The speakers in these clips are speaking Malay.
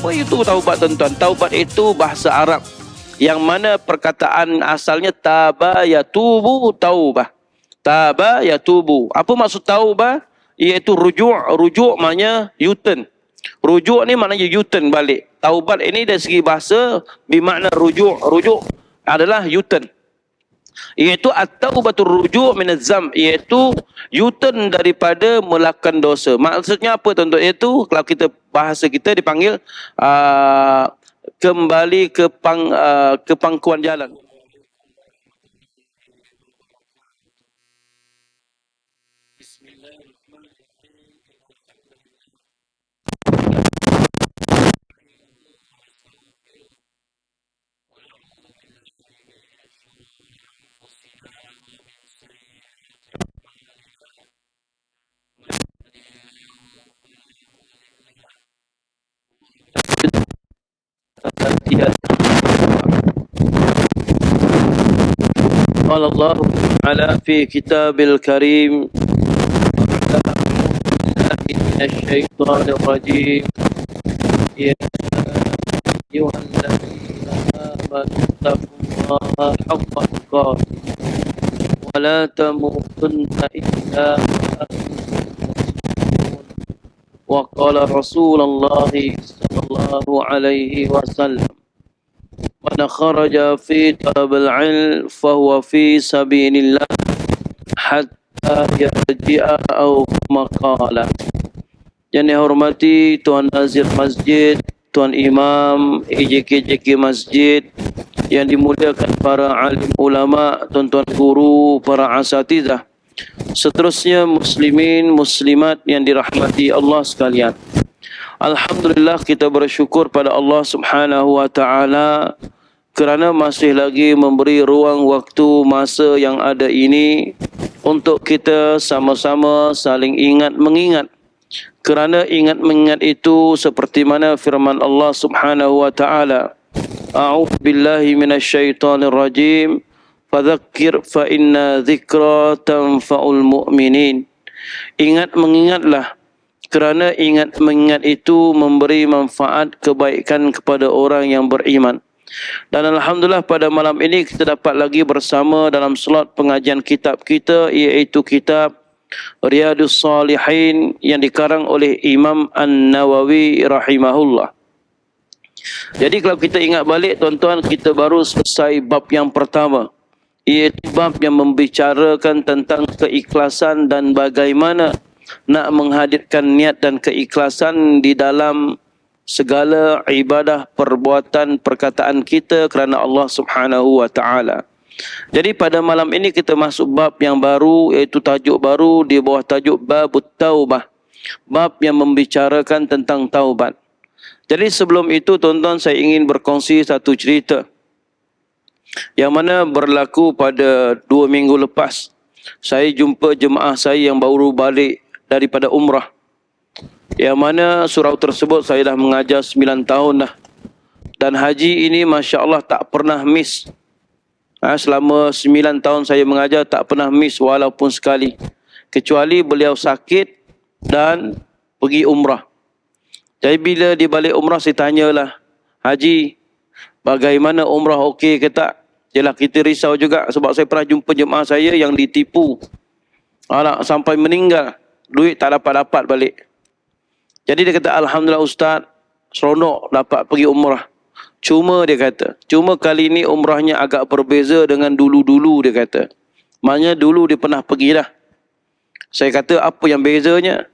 Apa itu taubat, tuan-tuan? Taubat itu bahasa Arab yang mana perkataan asalnya taba yatubu taubah. Taba yatubu. Apa maksud taubah? Iaitu rujuk. Rujuk maknanya U-turn. Rujuk ni maknanya U-turn balik. Taubat ini dari segi bahasa bermakna rujuk. Rujuk adalah U-turn. Iaitu at-taubatur rujuk minaz zam, iaitu U-turn daripada melakukan dosa. Maksudnya apa, tuan-tuan? Iaitu kalau kita bahasa kita dipanggil kembali ke pangkuan jalan. قال الله تعالى في كتاب الكريم من الشيطان الرجيم يا أيها الذين آمنوا اتقوا الله حق تقاته ولا تموتن إلا وأنتم مسلمون وقال رسول الله صلى الله عليه وسلم من خرج في طلب العلم فهو في سبيل الله حتى yarji'a atau maqala. Yang dihormati Tuan Nazir Masjid, Tuan Imam, EJK Masjid, yang dimuliakan para alim ulama, tuan-tuan guru, para asatidzah, seterusnya muslimin, muslimat yang dirahmati Allah sekalian. Alhamdulillah, kita bersyukur pada Allah Subhanahu wa taala kerana masih lagi memberi ruang waktu masa yang ada ini untuk kita sama-sama saling ingat mengingat. Kerana ingat mengingat itu seperti mana firman Allah Subhanahu wa taala, A'udzu billahi minasyaitonir rajim, fadzakkir fa inna dzikra tanfa'ul mu'minin. Ingat mengingatlah, kerana ingat mengingat itu memberi manfaat kebaikan kepada orang yang beriman. Dan alhamdulillah pada malam ini kita dapat lagi bersama dalam slot pengajian kitab kita, iaitu kitab Riyadhus Shalihin yang dikarang oleh Imam An-Nawawi rahimahullah. Jadi kalau kita ingat balik, tuan-tuan, kita baru selesai bab yang pertama, iaitu bab yang membicarakan tentang keikhlasan dan bagaimana nak menghadirkan niat dan keikhlasan di dalam segala ibadah, perbuatan, perkataan kita kerana Allah Subhanahu wa taala. Jadi pada malam ini kita masuk bab yang baru, iaitu tajuk baru di bawah tajuk Babut Taubah. Bab yang membicarakan tentang taubat. Jadi sebelum itu, tuan-tuan, saya ingin berkongsi satu cerita yang mana berlaku pada 2 minggu lepas. Saya jumpa jemaah saya yang baru balik daripada umrah, yang mana surau tersebut saya dah mengajar 9 tahun dah. Dan haji ini Masya Allah tak pernah miss. Selama 9 tahun saya mengajar tak pernah miss walaupun sekali. Kecuali beliau sakit dan pergi umrah. Jadi bila di balik umrah saya tanyalah, Haji, bagaimana umrah, okey ke tak? Yalah, kita risau juga sebab saya pernah jumpa jemaah saya yang ditipu. Sampai meninggal, duit tak dapat balik. Jadi dia kata, Alhamdulillah Ustaz, seronok dapat pergi umrah. Cuma dia kata, kali ini umrahnya agak berbeza dengan dulu-dulu, dia kata. Maknanya dulu dia pernah pergi dah. Saya kata, apa yang bezanya?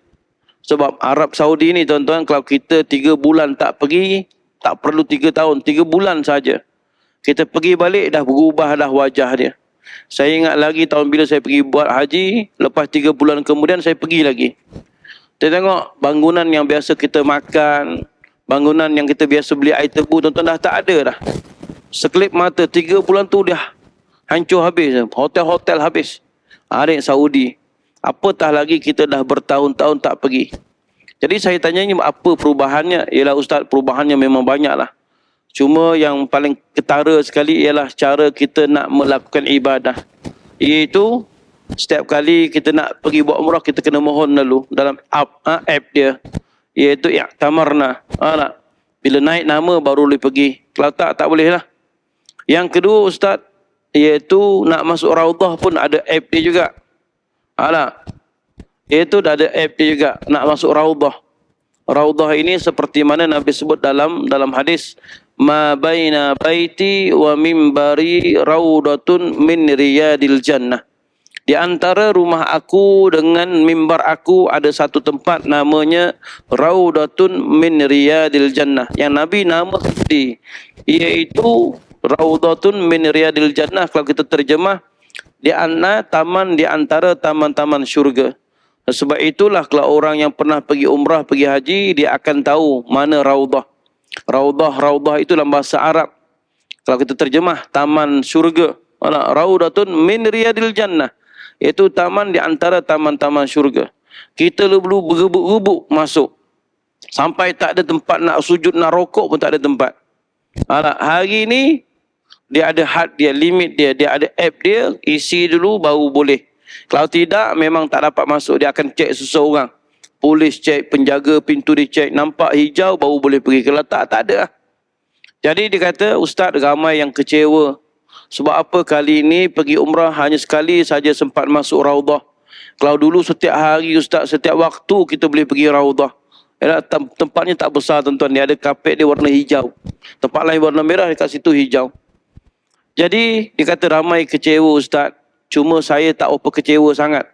Sebab Arab Saudi ni, tuan-tuan, kalau kita 3 bulan tak pergi, tak perlu 3 tahun, 3 bulan saja. Kita pergi balik, dah berubah dah wajah dia. Saya ingat lagi tahun bila saya pergi buat haji, lepas 3 bulan kemudian saya pergi lagi. Kita tengok bangunan yang biasa kita makan, bangunan yang kita biasa beli air tebu, tuan-tuan, dah tak ada dah. Sekelip mata, 3 bulan tu dah hancur habis. Hotel-hotel habis. Arab Saudi. Apatah lagi kita dah bertahun-tahun tak pergi. Jadi saya tanyanya apa perubahannya? Ialah Ustaz, perubahannya memang banyaklah. Cuma yang paling ketara sekali ialah cara kita nak melakukan ibadah. Iaitu setiap kali kita nak pergi buat umrah, kita kena mohon dulu dalam app dia. Iaitu i'tamarna. Bila naik nama baru boleh pergi. Kalau tak boleh lah. Yang kedua Ustaz, iaitu nak masuk Raudah pun ada app dia juga. Iaitu dah ada app dia juga, nak masuk Raudah. Raudah ini seperti mana Nabi sebut dalam hadis, ma baina baiti wa mimbari raudatun min riyadil jannah. Di antara rumah aku dengan mimbar aku ada satu tempat namanya Raudatun min Riyadil Jannah. Yang Nabi nama tadi iaitu Raudatun min Riyadil Jannah. Kalau kita terjemah, taman di antara taman-taman syurga. Sebab itulah kalau orang yang pernah pergi umrah, pergi haji, dia akan tahu mana Raudah. Raudah itu dalam bahasa Arab. Kalau kita terjemah, taman syurga. Raudatun min Riyadil Jannah. Itu taman di antara taman-taman syurga. Kita perlu bergebuk-gebuk masuk. Sampai tak ada tempat nak sujud, nak rokok pun tak ada tempat. Hari ni, dia ada had dia, limit dia. Dia ada app dia, isi dulu baru boleh. Kalau tidak, memang tak dapat masuk. Dia akan cek seseorang. Polis cek, penjaga pintu dia cek. Nampak hijau baru boleh pergi. Kalau tak ada. Jadi dia kata, Ustaz ramai yang kecewa. Sebab apa kali ini pergi umrah hanya sekali saja sempat masuk Raudah. Kalau dulu setiap hari Ustaz, setiap waktu kita boleh pergi Raudah. Tempatnya tak besar tuan-tuan. Dia ada kapet dia warna hijau. Tempat lain warna merah, dekat situ hijau. Jadi dia kata ramai kecewa Ustaz. Cuma saya tak apa kecewa sangat.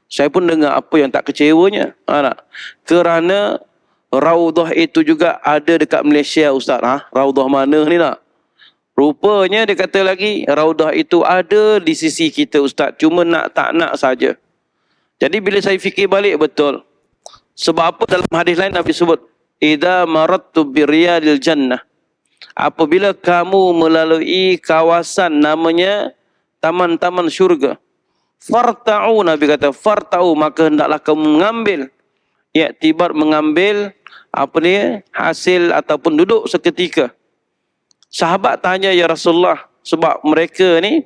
Saya pun dengar apa yang tak kecewanya. Kerana Raudah itu juga ada dekat Malaysia Ustaz. Raudah mana ni nak? Rupanya dia kata lagi, Raudah itu ada di sisi kita Ustaz. Cuma tak nak saja. Jadi bila saya fikir balik betul. Sebab apa dalam hadis lain Nabi sebut, idza marattu biriyadil jannah. Apabila kamu melalui kawasan namanya taman-taman syurga. Farta'u, Nabi kata, farta'u, maka hendaklah kamu mengambil. Iktibar mengambil hasil ataupun duduk seketika. Sahabat tanya, ya Rasulullah, sebab mereka ni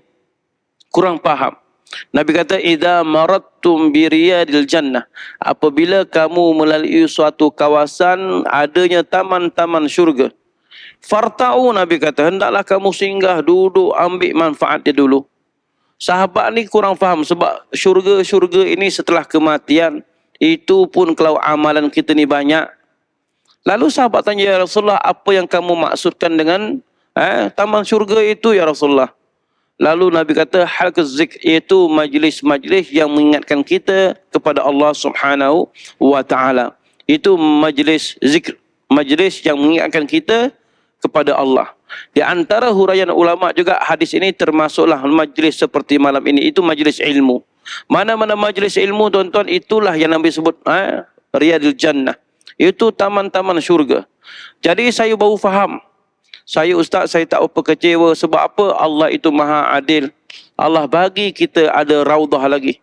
kurang faham. Nabi kata, idza marattum bi riyadil jannah. Apabila kamu melalui suatu kawasan adanya taman-taman syurga. Farta'u, Nabi kata, hendaklah kamu singgah, duduk, ambil manfaat dia dulu. Sahabat ni kurang faham sebab syurga ini setelah kematian, itu pun kalau amalan kita ni banyak. Lalu sahabat tanya, ya Rasulullah, apa yang kamu maksudkan dengan taman syurga itu ya Rasulullah? Lalu Nabi kata halqaz zikr, iaitu majlis-majlis yang mengingatkan kita kepada Allah Subhanahu wa taala. Itu majlis zikr, majlis yang mengingatkan kita kepada Allah. Di antara huraian ulama juga hadis ini termasuklah majlis seperti malam ini, itu majlis ilmu. Mana-mana majlis ilmu tuan-tuan, itulah yang Nabi sebut Riyadil Jannah. Itu taman-taman syurga. Jadi saya baru faham. Saya Ustaz, saya tak apa kecewa. Sebab apa? Allah itu maha adil. Allah bagi kita ada Raudah lagi.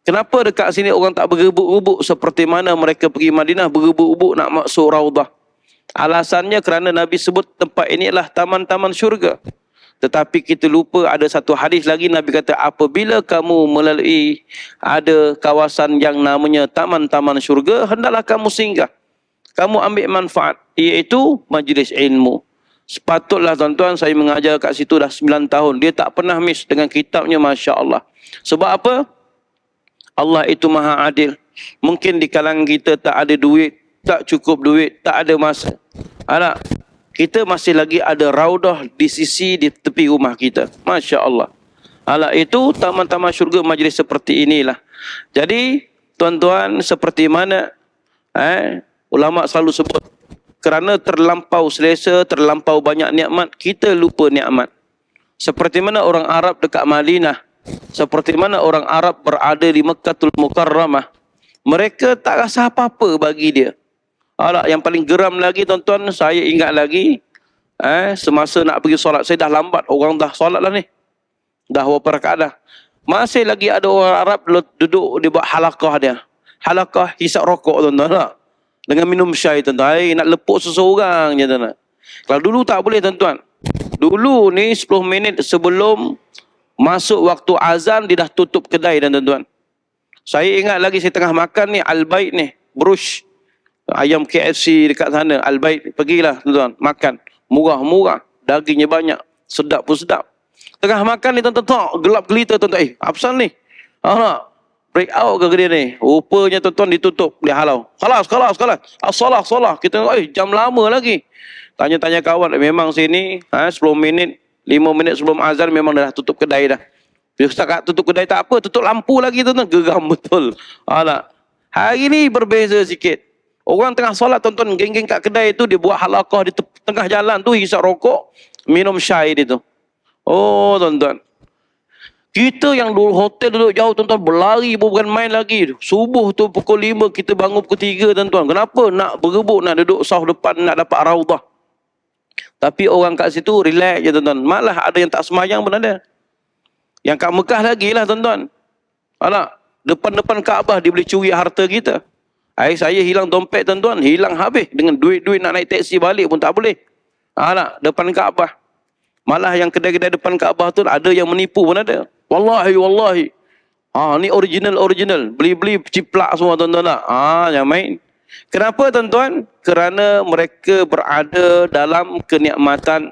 Kenapa dekat sini orang tak bergebuk-gebuk seperti mana mereka pergi Madinah bergebuk-gebuk nak masuk Raudah? Alasannya kerana Nabi sebut tempat ini adalah taman-taman syurga. Tetapi kita lupa ada satu hadis lagi Nabi kata, apabila kamu melalui ada kawasan yang namanya taman-taman syurga, hendaklah kamu singgah. Kamu ambil manfaat, iaitu majlis ilmu. Sepatutlah tuan-tuan, saya mengajar kat situ dah 9 tahun. Dia tak pernah miss dengan kitabnya, Masya Allah. Sebab apa? Allah itu maha adil. Mungkin di kalangan kita tak ada duit, tak cukup duit, tak ada masa. Kita masih lagi ada Raudah di sisi, di tepi rumah kita. Masya Allah. Itu taman-taman syurga majlis seperti inilah. Jadi, tuan-tuan, seperti mana ulama selalu sebut, kerana terlampau selesa, terlampau banyak nikmat, kita lupa nikmat. Seperti mana orang Arab dekat Madinah, seperti mana orang Arab berada di Mekkatul Mukarramah, mereka tak rasa apa-apa bagi dia. Yang paling geram lagi tuan-tuan, saya ingat lagi, semasa nak pergi solat, saya dah lambat, orang dah solat lah ni. Dah berapa rakaat dah. Masih lagi ada orang Arab duduk, dia buat halakah dia. Halakah hisap rokok tuan-tuan. Dengan minum syai tuan-tuan. Nak lepuk seseorang je tuan-tuan. Kalau dulu tak boleh tuan-tuan. Dulu ni 10 minit sebelum masuk waktu azan, dia dah tutup kedai tuan-tuan. Saya ingat lagi saya tengah makan ni, Al-Bait ni, brush. ayam KFC dekat sana, Al-Bait, pergilah tuan-tuan, makan. Murah-murah, dagingnya banyak, sedap pun sedap. Tengah makan ni tuan-tuan, gelap gelita tuan-tuan. Apa pasal ni? Tak? Break out ke dia ni? Rupanya tuan-tuan ditutup, dia halau. Kalas. Salah. Kita tengok, jam lama lagi. Tanya-tanya kawan, memang sini 10 minit, 5 minit sebelum azan memang dah tutup kedai dah. Ustaz tutup kedai tak apa, tutup lampu lagi tuan-tuan. Geram betul. Tak? Hari ni berbeza sikit. Orang tengah solat tuan-tuan, geng-geng kat kedai tu, dia buat halakah di tengah jalan tu, hisap rokok, minum syai dia tu. Oh tuan-tuan. Kita yang dulu hotel duduk jauh tuan-tuan, berlari bukan main lagi. Subuh tu pukul 5, kita bangun pukul 3 tuan-tuan. Kenapa? Nak berebut, nak duduk saf depan, nak dapat raudah. Tapi orang kat situ relax je tuan-tuan. Malah ada yang tak semayang pun ada. Yang kat Mekah lagi lah tuan-tuan. Alah, depan-depan Kaabah dia boleh curi harta kita. Saya hilang dompet tuan-tuan, hilang habis. Dengan duit-duit nak naik teksi balik pun tak boleh. Alah, depan Kaabah. Malah yang kedai-kedai depan Kaabah tu ada yang menipu pun ada. Wallahi. Ni original. Beli-beli ciplak semua tuan-tuan lah. Jangan main. Kenapa tuan-tuan? Kerana mereka berada dalam kenikmatan,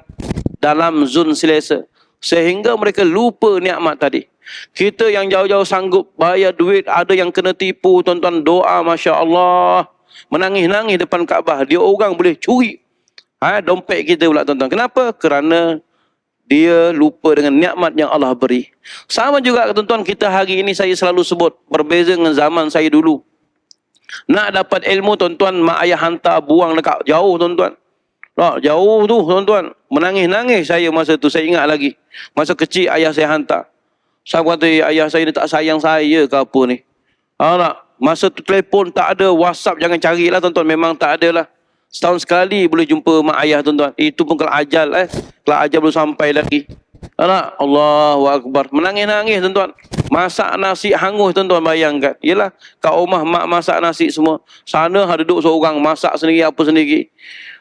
dalam zon selesa. Sehingga mereka lupa nikmat tadi. Kita yang jauh-jauh sanggup bayar duit, ada yang kena tipu tuan-tuan, doa Masya Allah. Menangis-nangis depan Kaabah. Dia orang boleh curi dompet kita pula tuan-tuan. Kenapa? Kerana dia lupa dengan nikmat yang Allah beri. Sama juga tuan-tuan, kita hari ini saya selalu sebut, berbeza dengan zaman saya dulu. Nak dapat ilmu tuan-tuan, mak ayah hantar buang dekat jauh tuan-tuan. Jauh tu tuan-tuan. Menangis-nangis saya masa tu, saya ingat lagi. Masa kecil ayah saya hantar. Saya kata ayah saya ni tak sayang saya ke apa ni. Masa tu telefon tak ada, WhatsApp jangan carilah tuan-tuan, memang tak ada lah. Setahun sekali boleh jumpa mak ayah tuan-tuan. Itu pun kalau ajal kalau ajal belum sampai lagi. Allahu Akbar. Menangis-nangis tuan-tuan. Masak nasi hangus tuan-tuan, bayangkan. Yelah, kat rumah mak masak nasi semua. Sana duduk seorang, masak sendiri apa sendiri.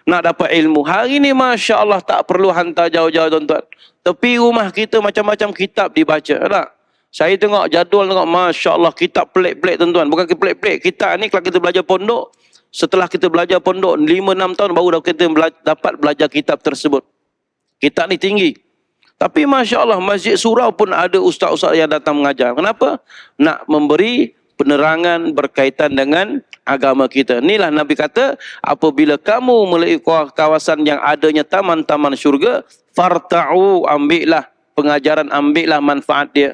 Nak dapat ilmu. Hari ni Masya Allah tak perlu hantar jauh-jauh tuan-tuan. Tepi rumah kita macam-macam kitab dibaca. Tak? Saya tengok jadual, tengok Masya Allah kitab pelik-pelik tuan-tuan. Bukan pelik-pelik. Kitab ni kalau kita belajar pondok, setelah kita belajar pondok 5-6 tahun baru kita dapat belajar kitab tersebut. Kitab ni tinggi. Tapi Masya Allah, Masjid Surau pun ada ustaz-ustaz yang datang mengajar. Kenapa? Nak memberi penerangan berkaitan dengan agama kita. Inilah Nabi kata, apabila kamu melalui kawasan yang adanya taman-taman syurga, farta'u, ambillah pengajaran, ambillah manfaat dia.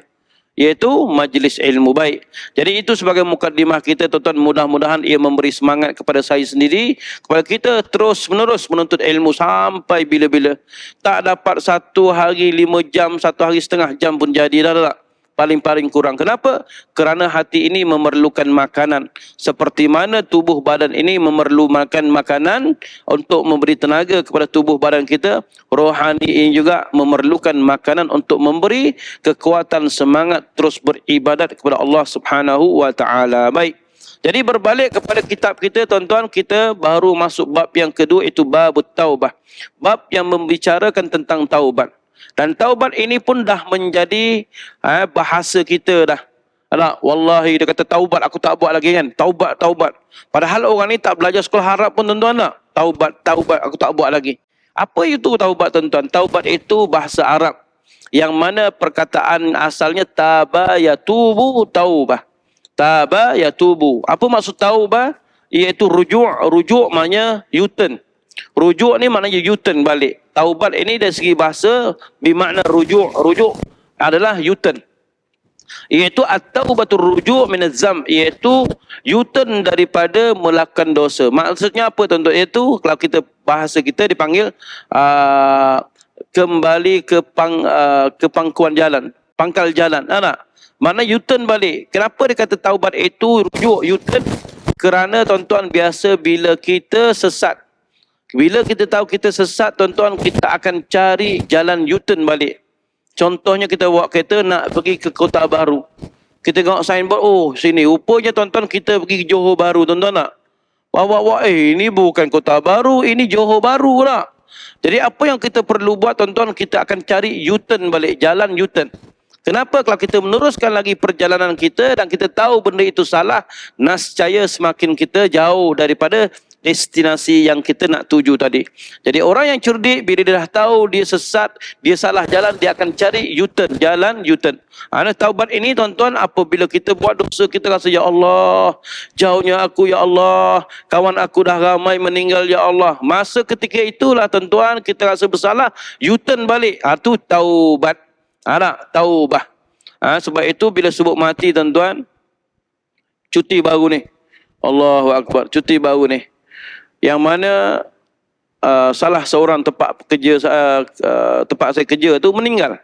Iaitu majlis ilmu baik. Jadi itu sebagai mukadimah kita tuan-tuan, mudah-mudahan ia memberi semangat kepada saya sendiri, kepada kita terus menerus menuntut ilmu sampai bila-bila. Tak dapat 1 hari 5 jam, 1 hari setengah jam pun jadi dah. Paling-paling kurang. Kenapa? Kerana hati ini memerlukan makanan. Seperti mana tubuh badan ini memerlukan makanan untuk memberi tenaga kepada tubuh badan kita, rohani ini juga memerlukan makanan untuk memberi kekuatan semangat terus beribadat kepada Allah Subhanahu wa taala. Baik. Jadi berbalik kepada kitab kita tuan-tuan, kita baru masuk bab yang kedua, itu bab taubah. Bab yang membicarakan tentang taubat. Dan taubat ini pun dah menjadi bahasa kita dah. Wallahi dia kata taubat aku tak buat lagi kan. Taubat. Padahal orang ni tak belajar sekolah Arab pun tuan-tuan tak. Taubat aku tak buat lagi. Apa itu taubat tuan-tuan? Taubat itu bahasa Arab. Yang mana perkataan asalnya taba yatubu taubah. Taba yatubu. Apa maksud taubah? Iaitu rujuk. Rujuk maknanya U-turn. Rujuk ni maknanya U-turn balik. Taubat ini dari segi bahasa bermakna rujuk. Rujuk adalah U-turn. Iaitu at-taubatur rujuk minaz zam, iaitu U-turn daripada melakukan dosa. Maksudnya apa tuan-tuan? Iaitu kalau kita bahasa kita dipanggil kembali ke pangkuan jalan, pangkal jalan. Mana U-turn balik. Kenapa dia kata taubat itu rujuk U-turn? Kerana tuan-tuan biasa bila kita sesat, bila kita tahu kita sesat tuan-tuan, kita akan cari jalan U-turn balik. Contohnya kita bawa kereta nak pergi ke Kota Baru. Kita tengok signboard, oh sini. Rupanya tuan-tuan kita pergi ke Johor Baru tuan-tuan tak? Wah, ini bukan Kota Baru, ini Johor Baru lah. Jadi apa yang kita perlu buat tuan-tuan, kita akan cari U-turn balik, jalan U-turn. Kenapa? Kalau kita meneruskan lagi perjalanan kita dan kita tahu benda itu salah, nascaya semakin kita jauh daripada destinasi yang kita nak tuju tadi. Jadi orang yang cerdik, bila dia dah tahu dia sesat, dia salah jalan, dia akan cari U-turn, jalan U-turn. Taubat ini tuan-tuan, apabila kita buat dosa, kita rasa, ya Allah, jauhnya aku, ya Allah, kawan aku dah ramai meninggal, ya Allah. Masa ketika itulah tuan-tuan, kita rasa bersalah, U-turn balik. Itu taubat. Taubah. Sebab itu bila sebut mati tuan-tuan, cuti baru ni. Allahu Akbar, cuti baru ni. Yang mana salah seorang tempat saya kerja tu meninggal.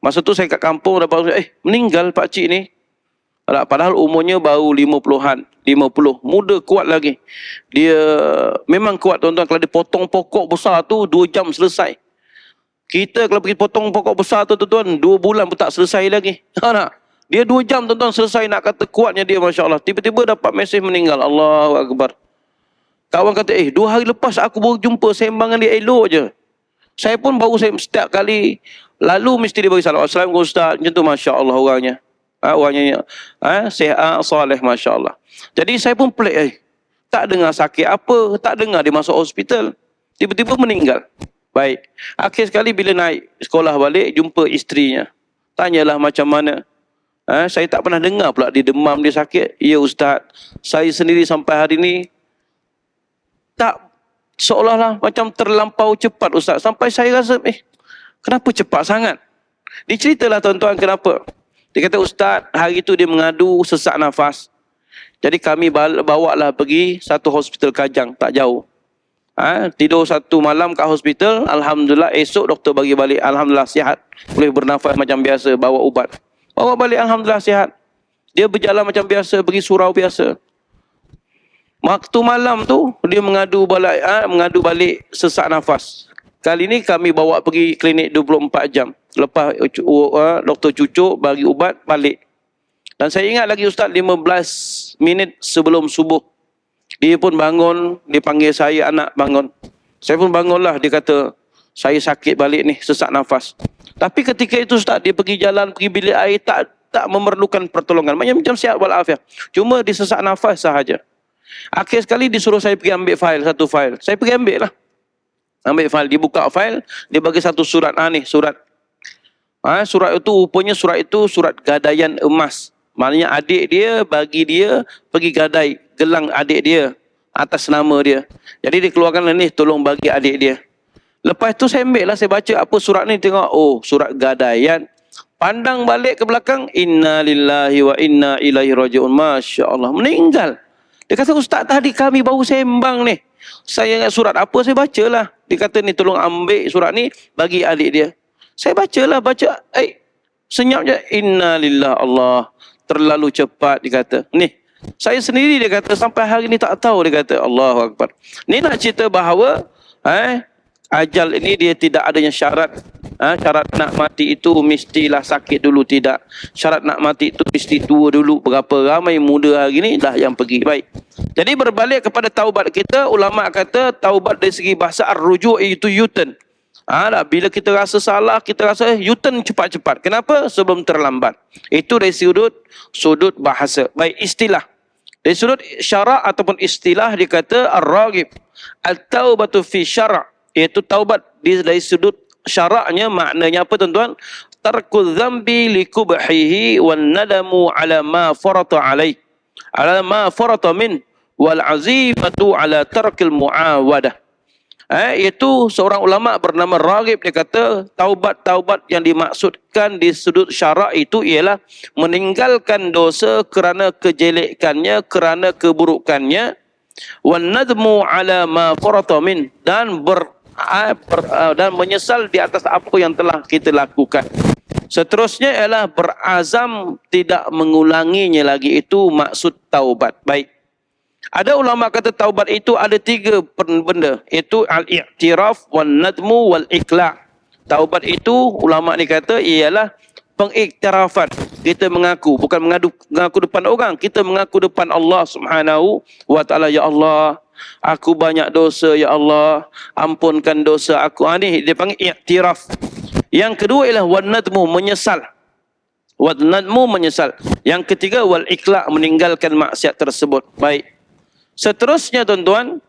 Masa tu saya kat kampung dapat meninggal pak cik ni. Padahal umurnya baru 50-an, 50, muda kuat lagi. Dia memang kuat tuan-tuan, kalau dia potong pokok besar tu 2 jam selesai. Kita kalau pergi potong pokok besar tu tuan-tuan 2 bulan pun tak selesai lagi. Dia 2 jam tuan-tuan selesai, nak kata kuatnya dia, masya-Allah. Tiba-tiba dapat mesej meninggal. Allahu Akbar. Kawan kata, 2 hari lepas aku baru jumpa, sembangan dia elok je. Saya pun baru setiap kali lalu mesti dia bagi salam. Assalamualaikum Ustaz. Macam tu, masya-Allah orangnya. Orangnya sihat, soleh, masya-Allah. Jadi saya pun pelik, tak dengar sakit apa, tak dengar dia masuk hospital. Tiba-tiba meninggal. Baik. Akhir sekali bila naik sekolah balik, jumpa isterinya. Tanyalah macam mana. Saya tak pernah dengar pula dia demam, dia sakit. Ya Ustaz, saya sendiri sampai hari ni tak, seolah-olah macam terlampau cepat Ustaz. Sampai saya rasa, kenapa cepat sangat? Diceritalah tuan-tuan kenapa. Dia kata, Ustaz, hari itu dia mengadu sesak nafas. Jadi kami bawalah pergi satu hospital Kajang, tak jauh. Tidur 1 malam kat hospital. Alhamdulillah, esok doktor bagi balik. Alhamdulillah sihat. Boleh bernafas macam biasa, bawa ubat. Bawa balik, Alhamdulillah sihat. Dia berjalan macam biasa, pergi surau biasa. Waktu malam tu, dia mengadu balik sesak nafas. Kali ni kami bawa pergi klinik 24 jam. Lepas doktor cucuk, bagi ubat, balik. Dan saya ingat lagi Ustaz, 15 minit sebelum subuh. Dia pun bangun, dia panggil saya, anak bangun. Saya pun bangunlah, dia kata, saya sakit balik ni, sesak nafas. Tapi ketika itu Ustaz, dia pergi jalan, pergi bilik air, tak memerlukan pertolongan. Macam sihat walafiat. Cuma dia sesak nafas sahaja. Akhir sekali disuruh saya pergi ambil satu file. Saya pergi ambil lah. Ambil file, dia buka file, dia bagi satu surat. Surat. Surat itu, rupanya surat itu surat gadaian emas. Maknanya adik dia, bagi dia pergi gadai gelang adik dia atas nama dia. Jadi dia keluarkan ni, tolong bagi adik dia. Lepas tu saya ambil lah, saya baca apa surat ni, tengok, surat gadaian. Pandang balik ke belakang, inna lillahi wa inna ilaihi raji'un. Masya Allah, meninggal. Dia kata, Ustaz, tadi kami baru sembang ni. Saya ingat surat apa, saya bacalah. Dia kata ni, tolong ambil surat ni, bagi adik dia. Saya bacalah, senyap je. Inna lillahi Allah. Terlalu cepat, dia kata. Ni, saya sendiri, dia kata, sampai hari ni tak tahu, dia kata. Allahu Akbar. Ni nak cerita bahawa, ajal ini dia tidak adanya syarat. Syarat nak mati itu mestilah sakit dulu, tidak. Syarat nak mati itu mesti tua dulu. Berapa ramai muda hari ni dah yang pergi. Baik. Jadi berbalik kepada taubat kita, ulama kata taubat dari segi bahasa ar-ruju' itu U-turn. Bila kita rasa salah, kita rasa U-turn cepat-cepat. Kenapa? Sebelum terlambat. Itu dari sudut bahasa. Baik, istilah. Dari sudut syarak ataupun istilah, dia kata ar-raghib at-taubatu fi syara', iaitu taubat dari sudut syaraknya, maknanya apa tuan-tuan? Tarku dzambi likubhihi wan nadamu ala ma farata alaih, ala ma farata min, wal azimatu ala tarkil muawadah. Iaitu seorang ulama bernama Raghib, dia kata taubat yang dimaksudkan di sudut syarak itu ialah meninggalkan dosa kerana kejelekannya, kerana keburukannya, wan nadmu ala ma farata min, dan menyesal di atas apa yang telah kita lakukan. Seterusnya ialah berazam tidak mengulanginya lagi. Itu maksud taubat. Baik. Ada ulama kata taubat itu ada 3 benda, iaitu al-i'tiraf, wan nadmu, wal iqla'. Taubat itu ulama ni kata ialah pengiktirafan. Kita mengaku, bukan mengaku depan orang, kita mengaku depan Allah Subhanahu wa taala, ya Allah, aku banyak dosa, ya Allah, ampunkan dosa aku. Ni dia panggil i'tiraf. Yang kedua ialah wan nadmu, menyesal. Wan nadmu, menyesal. Yang ketiga wal iqla', meninggalkan maksiat tersebut. Baik. Seterusnya tuan-tuan,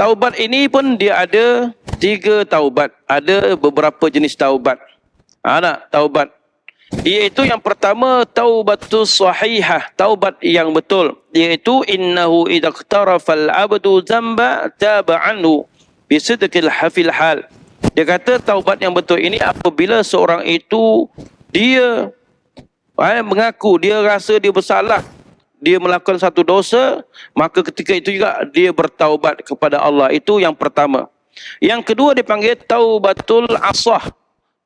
Taubat ini pun dia ada 3 taubat. Ada beberapa jenis taubat. Taubat. Iaitu yang pertama taubatus sahihah, taubat yang betul. Iaitu innahu idza iqtarafal abdu dzamba taba anhu bisidqil hafil hal. Dia kata taubat yang betul ini apabila seorang itu dia mengaku, dia rasa dia bersalah, dia melakukan satu dosa, maka ketika itu juga dia bertaubat kepada Allah. Itu yang pertama. Yang kedua dipanggil taubatul asah.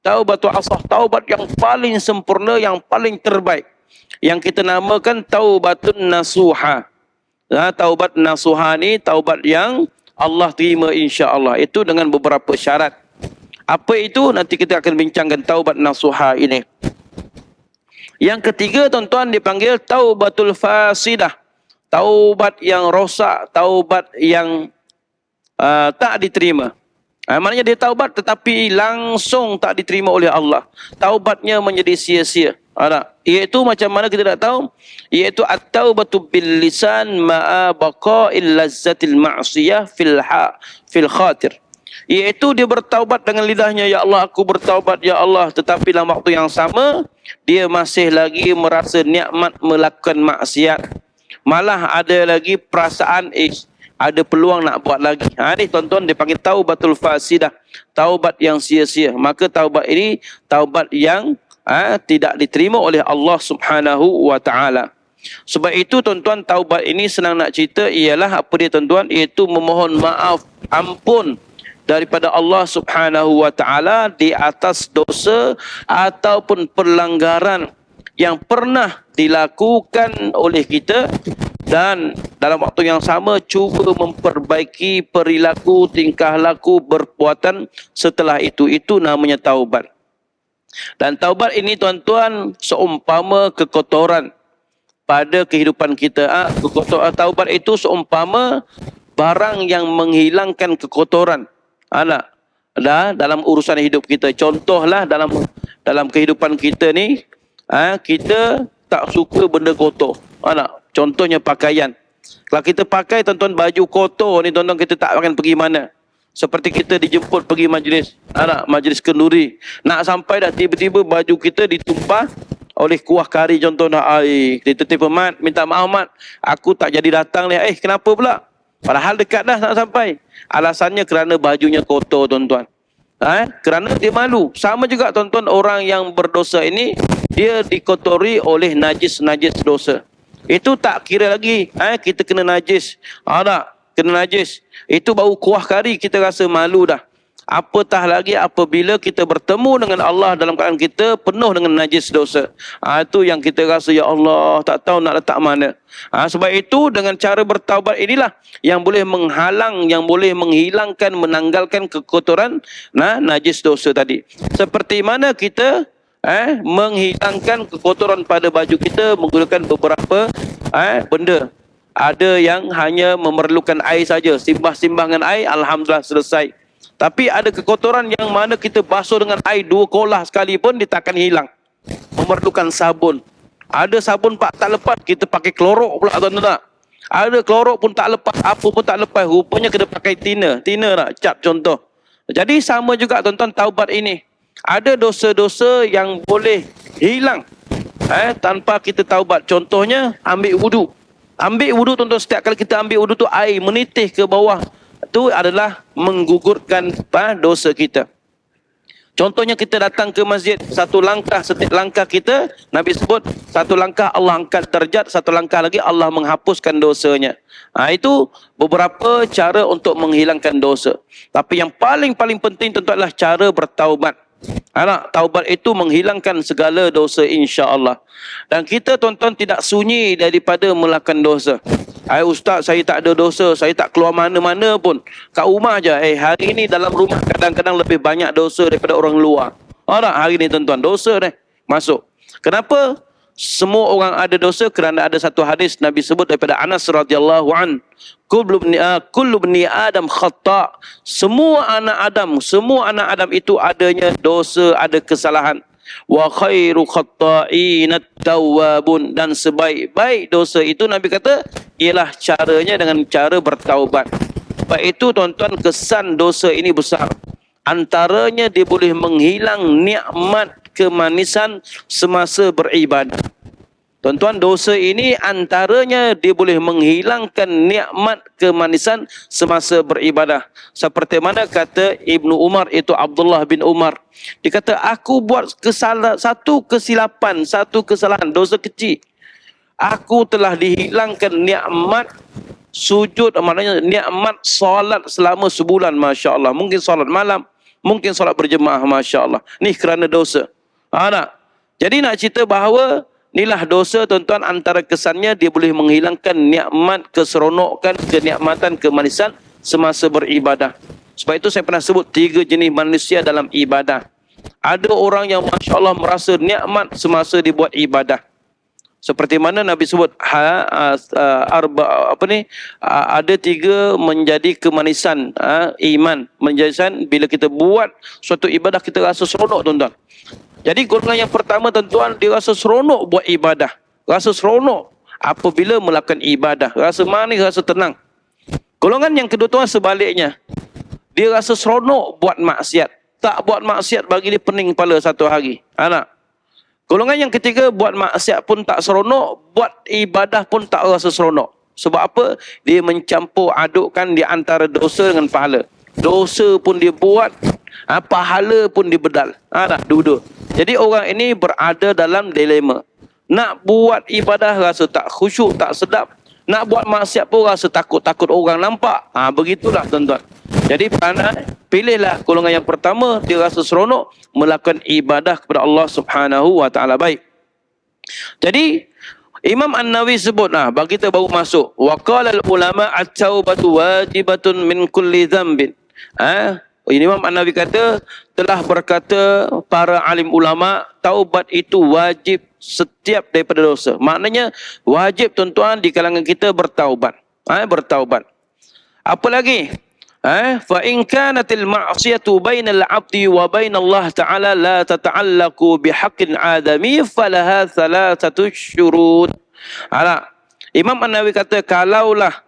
Taubatul asah, taubat yang paling sempurna, yang paling terbaik. Yang kita namakan taubatun nasuha. Taubat nasuha ni taubat yang Allah terima insya-Allah. Itu dengan beberapa syarat. Apa itu? Nanti kita akan bincangkan taubat nasuha ini. Yang ketiga tuan-tuan dipanggil taubatul fasidah. Taubat yang rosak, taubat yang tak diterima. Maknanya dia taubat tetapi langsung tak diterima oleh Allah. Taubatnya menjadi sia-sia. Iaitu macam mana kita tak tahu? Iaitu at-taubatu bil lisan ma'a baqa'il lazzatil ma'siyah fil khatir. Iaitu dia bertaubat dengan lidahnya, ya Allah aku bertaubat ya Allah, tetapi dalam waktu yang sama dia masih lagi merasa nikmat melakukan maksiat. Malah ada lagi perasaan ada peluang nak buat lagi. Ni tuan-tuan dipanggil taubatul fasidah, taubat yang sia-sia. Maka taubat ini taubat yang tidak diterima oleh Allah Subhanahu wa taala. Sebab itu tuan-tuan, taubat ini senang nak cerita ialah apa dia tuan-tuan, iaitu memohon maaf, ampun daripada Allah Subhanahu wa taala di atas dosa ataupun pelanggaran yang pernah dilakukan oleh kita, dan dalam waktu yang sama cuba memperbaiki perilaku, tingkah laku, perbuatan setelah itu. Itu namanya taubat. Dan taubat ini tuan-tuan seumpama kekotoran pada kehidupan kita. Taubat itu seumpama barang yang menghilangkan kekotoran dalam urusan hidup kita. Contohlah dalam kehidupan kita ni, kita tak suka benda kotor. Contohnya pakaian. Kalau kita pakai tuan-tuan baju kotor ni tuan-tuan, kita tak akan pergi mana. Seperti kita dijemput pergi majlis, majlis kenduri. Nak sampai dah tiba-tiba baju kita ditumpah oleh kuah kari contohnya. Kita tiba mat, minta maaf mat, aku tak jadi datang ni. Kenapa pula? Padahal dekat dah nak sampai. Alasannya kerana bajunya kotor tuan-tuan. Kerana dia malu. Sama juga tuan-tuan, orang yang berdosa ini dia dikotori oleh najis-najis dosa. Itu tak kira lagi kita kena najis. Kena najis. Itu bau kuah kari kita rasa malu dah. Apatah lagi apabila kita bertemu dengan Allah dalam keadaan kita penuh dengan najis dosa. Itu yang kita rasa, ya Allah, tak tahu nak letak mana. Sebab itu dengan cara bertaubat inilah yang boleh menghalang, yang boleh menghilangkan, menanggalkan kekotoran najis dosa tadi. Seperti mana kita menghilangkan kekotoran pada baju kita menggunakan beberapa benda. Ada yang hanya memerlukan air saja, simbah-simbah dengan air, alhamdulillah selesai. Tapi ada kekotoran yang mana kita basuh dengan air 2 kolah sekali pun dia takkan hilang. Memerlukan sabun. Ada sabun tak lepas, kita pakai klorok pula tuan-tuan. Ada klorok pun tak lepas, apa pun tak lepas, rupanya kita pakai tina nak cap contoh. Jadi sama juga tuan-tuan taubat ini. Ada dosa-dosa yang boleh hilang tanpa kita taubat. Contohnya ambil wudu. Ambil wudu tuan-tuan, setiap kali kita ambil wudu tu air menitih ke bawah, itu adalah menggugurkan dosa kita. Contohnya kita datang ke masjid, satu langkah, setiap langkah kita, Nabi sebut, satu langkah Allah angkat derajat, satu langkah lagi Allah menghapuskan dosanya. Itu beberapa cara untuk menghilangkan dosa. Tapi yang paling penting tentu adalah cara bertaubat. Taubat itu menghilangkan segala dosa insya-Allah. Dan kita tuan-tuan tidak sunyi daripada melakukan dosa. Ustaz, saya tak ada dosa, saya tak keluar mana-mana pun. Kat rumah je. Hari ini dalam rumah kadang-kadang lebih banyak dosa daripada orang luar. Hari ini tuan-tuan, dosa masuk. Kenapa? Semua orang ada dosa kerana ada satu hadis Nabi sebut daripada Anas radhiyallahu an. Kullu bani Adam khata'. Semua anak Adam itu adanya dosa, ada kesalahan. Wa khairu khatta'ina at-tawwabun, dan sebaik-baik dosa itu Nabi kata ialah caranya dengan cara bertaubat. Sebab itu tuan-tuan, kesan dosa ini besar. Antaranya dia boleh menghilang nikmat kemanisan semasa beribadah. Tuan-tuan, dosa ini antaranya dia boleh menghilangkan nikmat kemanisan semasa beribadah. Seperti mana kata Ibnu Umar, itu Abdullah bin Umar. Dia kata, aku buat satu kesalahan, dosa kecil. Aku telah dihilangkan nikmat sujud, maknanya nikmat solat selama sebulan, Masya Allah. Mungkin solat malam, mungkin solat berjemaah, Masya Allah. Ni kerana dosa. Tak? Jadi nak cerita bahawa inilah dosa, tuan-tuan, antara kesannya dia boleh menghilangkan nikmat, keseronokan, kenikmatan, kemanisan semasa beribadah. Sebab itu saya pernah sebut 3 jenis manusia dalam ibadah. Ada orang yang Masya Allah merasa nikmat semasa dibuat ibadah. Seperti mana Nabi sebut, ada 3 menjadi kemanisan iman. Menjadikan bila kita buat suatu ibadah, kita rasa seronok, tuan-tuan. Jadi golongan yang pertama, tuan-tuan, dia rasa seronok buat ibadah. Rasa seronok apabila melakukan ibadah. Rasa manis, rasa tenang. Golongan yang kedua, tuan, sebaliknya. Dia rasa seronok buat maksiat. Tak buat maksiat bagi dia pening kepala satu hari. Anak. Golongan yang ketiga, buat maksiat pun tak seronok, buat ibadah pun tak rasa seronok. Sebab apa? Dia mencampur adukkan di antara dosa dengan pahala. Dosa pun dia buat, pahala pun dia bedal. Dua-dua. Jadi orang ini berada dalam dilema. Nak buat ibadah rasa tak khusyuk, tak sedap. Nak buat maksiat pun rasa takut orang nampak. Begitulah, tuan-tuan. Jadi pilihlah golongan yang pertama, dia rasa seronok melakukan ibadah kepada Allah Subhanahu wa taala. Baik. Jadi Imam An-Nawawi sebut, bagi kita baru masuk, wa qala al-ulama at-taubatu wajibatun min kulli dhanbin. Imam An-Nawawi kata, telah berkata para alim ulama, taubat itu wajib setiap daripada dosa. Maknanya wajib, tuan-tuan, di kalangan kita bertaubat. Bertaubat. Apa lagi? Fa in kanatil ma'siyatu bainal 'abdi wa bainallah ta'ala la tata'allaqu bihaqqin adami falaha thalathatu syurut. Imam An-Nawawi kata, kalaulah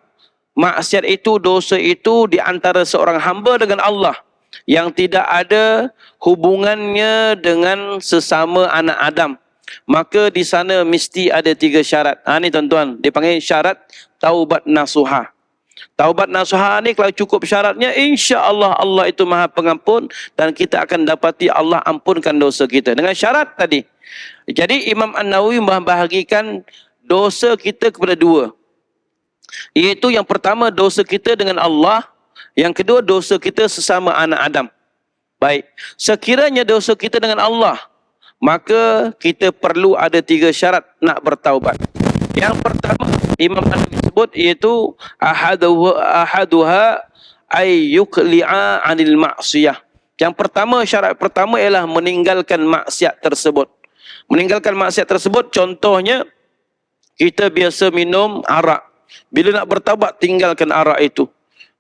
maksiat itu, dosa itu di antara seorang hamba dengan Allah yang tidak ada hubungannya dengan sesama anak Adam, maka di sana mesti ada 3 syarat. Ni, tuan-tuan, dipanggil syarat taubat nasuha. Taubat nasuha ni kalau cukup syaratnya, insya-Allah Allah itu Maha Pengampun dan kita akan dapati Allah ampunkan dosa kita dengan syarat tadi. Jadi Imam An-Nawawi membahagikan dosa kita kepada 2. Iaitu yang pertama, dosa kita dengan Allah. Yang kedua, dosa kita sesama anak Adam. Baik. Sekiranya dosa kita dengan Allah, maka kita perlu ada 3 syarat nak bertaubat. Yang pertama, Imam An-Nawawi sebut, iaitu ahaduha ayyukli'a anil ma'siyah. Yang pertama, syarat pertama ialah meninggalkan maksiat tersebut. Meninggalkan maksiat tersebut, contohnya, kita biasa minum arak. Bila nak bertaubat, tinggalkan arak itu.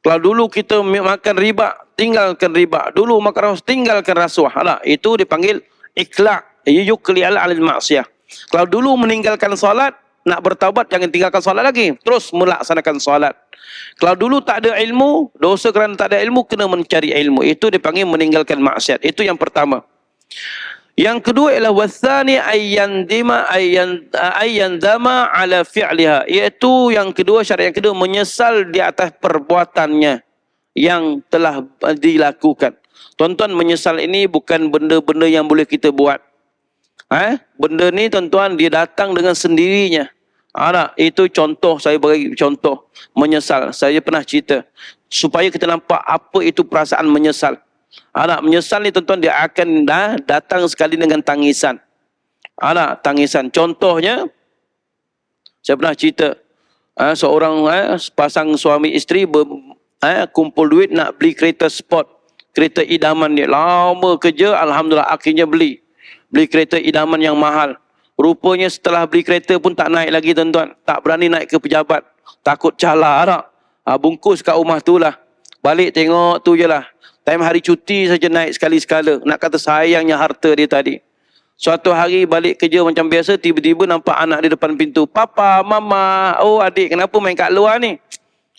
Kalau dulu kita makan riba, tinggalkan riba. Dulu makan rasuah, tinggalkan rasuah. Itu dipanggil ikhla', yukli'al alil ma'siyah. Kalau dulu meninggalkan solat, nak bertaubat jangan tinggalkan solat lagi. Terus melaksanakan solat. Kalau dulu tak ada ilmu, dosa kerana tak ada ilmu, kena mencari ilmu. Itu dipanggil meninggalkan maksiat. Itu yang pertama. Yang kedua ialah wathani ayyandama ala fi'liha. Iaitu yang kedua, syarat yang kedua, menyesal di atas perbuatannya yang telah dilakukan. Tuan-tuan, menyesal ini bukan benda-benda yang boleh kita buat. Benda ni, tuan-tuan, dia datang dengan sendirinya. Itu contoh, saya bagi contoh menyesal. Saya pernah cerita supaya kita nampak apa itu perasaan menyesal. Menyesal ni, tuan-tuan, dia akan datang sekali dengan tangisan. Tangisan. Contohnya, saya pernah cerita, seorang sepasang suami isteri kumpul duit nak beli kereta sport, kereta idaman dia. Lama kerja, alhamdulillah akhirnya beli kereta idaman yang mahal. Rupanya setelah beli kereta pun tak naik lagi, tuan-tuan. Tak berani naik ke pejabat. Takut cala. Bungkus kat rumah tu lah. Balik tengok tu je lah. Time hari cuti saja naik sekali-sekala. Nak kata sayangnya harta dia tadi. Suatu hari balik kerja macam biasa, tiba-tiba nampak anak di depan pintu. Papa, mama, oh adik, kenapa main kat luar ni?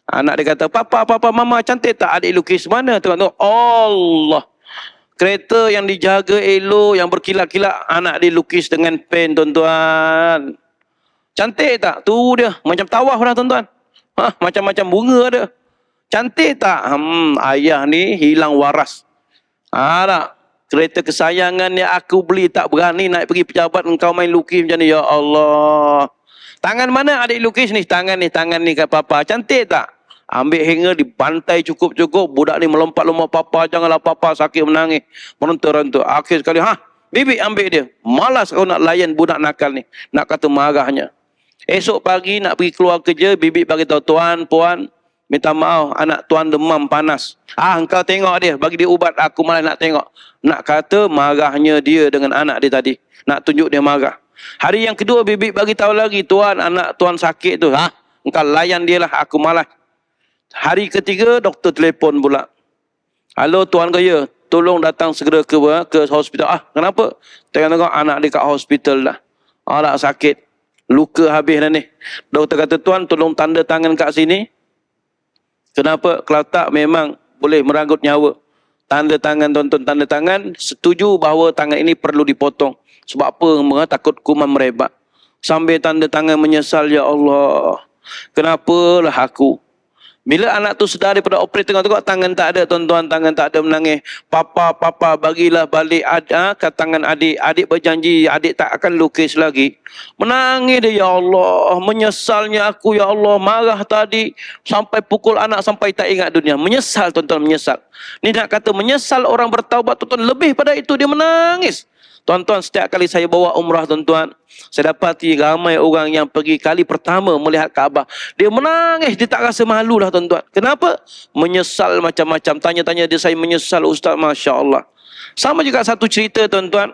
Anak dia kata, papa, mama cantik tak adik lukis? Mana? Tengok, Allah. Kereta yang dijaga elok, yang berkilat-kilat, anak dia lukis dengan pen, tuan-tuan. Cantik tak? Tu dia. Macam tawaf lah, tuan-tuan. Macam-macam bunga ada. Cantik tak? Ayah ni hilang waras. Tak? Kereta kesayangan yang aku beli tak berani naik pergi pejabat, engkau main lukis macam ni. Ya Allah. Tangan mana adik lukis ni? Tangan ni kat papa. Cantik tak? Ambil hanger, dibantai cukup-cukup. Budak ni melompat-lompat, papa janganlah papa sakit menangis. Meronta-ronta. Akhir sekali, bibi ambil dia. Malas kau nak layan budak nakal ni. Nak kata marahnya. Esok pagi nak pergi keluar kerja, bibi bagi tahu, tuan, puan, minta maaf, anak tuan demam panas. Engkau tengok dia, bagi dia ubat, aku malah nak tengok. Nak kata marahnya dia dengan anak dia tadi. Nak tunjuk dia marah. Hari yang kedua, bibi bagi tahu lagi, tuan, anak tuan sakit tu. Engkau layan dia lah, aku malas. Hari ketiga, doktor telefon pula. Halo tuan kaya, tolong datang segera ke hospital. Kenapa? Tengok-tengok anak dia kat hospital dah. Tak sakit. Luka habis dah ni. Doktor kata, tuan tolong tanda tangan kat sini. Kenapa? Kalau tak memang boleh meranggut nyawa. Tanda tangan, tuan-tuan, tanda tangan. Setuju bahawa tangan ini perlu dipotong. Sebab apa? Takut kuman merebak. Sambil tanda tangan menyesal, ya Allah. Kenapalah aku? Bila anak tu sedar daripada operate, tengok tangan tak ada, tuan-tuan, tangan tak ada, menangis. Papa, bagilah balik ke tangan adik. Adik berjanji, adik tak akan lukis lagi. Menangis dia, ya Allah. Menyesalnya aku, ya Allah. Marah tadi, sampai pukul anak, sampai tak ingat dunia. Menyesal, tuan-tuan, menyesal. Ni nak kata menyesal orang bertaubat, tuan-tuan. Lebih pada itu, dia menangis. Tuan-tuan, setiap kali saya bawa umrah, tuan-tuan, saya dapati ramai orang yang pergi kali pertama melihat Kaabah. Dia menangis, dia tak rasa malu lah, tuan-tuan. Kenapa? Menyesal macam-macam. Tanya-tanya dia, saya menyesal, Ustaz, Masya Allah. Sama juga satu cerita, tuan-tuan.